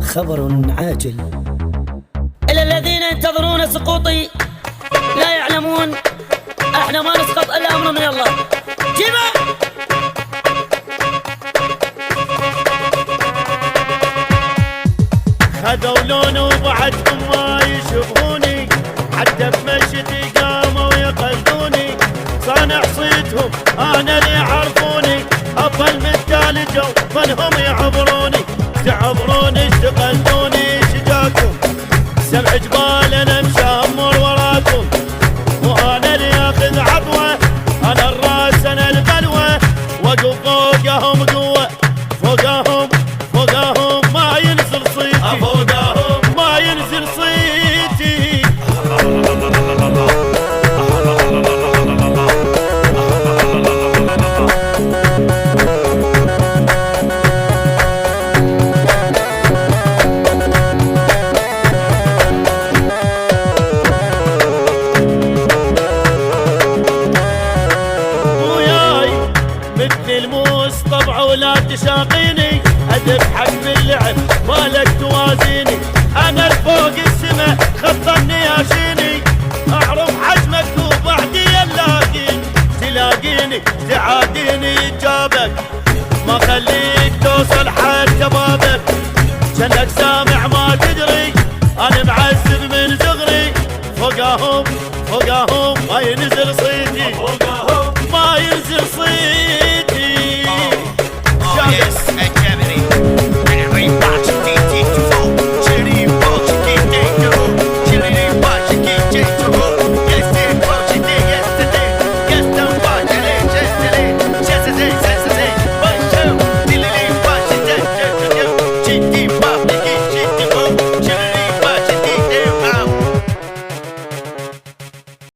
خبر عاجل إلى الذين ينتظرون سقوطي لا يعلمون احنا ما نسقط الا امر من الله. جيبه خذوا لوني وبعدهم ما يشوفوني، حتى بمشيتي قاموا يقلدوني، صانع صيتهم انا اللي يعرفوني، افضل مثال جو فنهم يعبروني، تعبروني تقلدوني شجاكم، سبع جبال انا مشامر وراكم، وانا اللي ياخذ عطوه، انا الراس انا البلوه، واقف فوقهم قوه، فوقهم ما ينزل صيتي، فوقهم ما ينزل صيتي. الموس طبعه ولا تشاقيني، ادب حق اللعب مالك توازيني، انا الفوق السما خطني ياشيني، اعرف حجمك وبعدي يلاقيني، تلاقيني تعاديني جابك، ما خليك توصل حتى بابك، جنك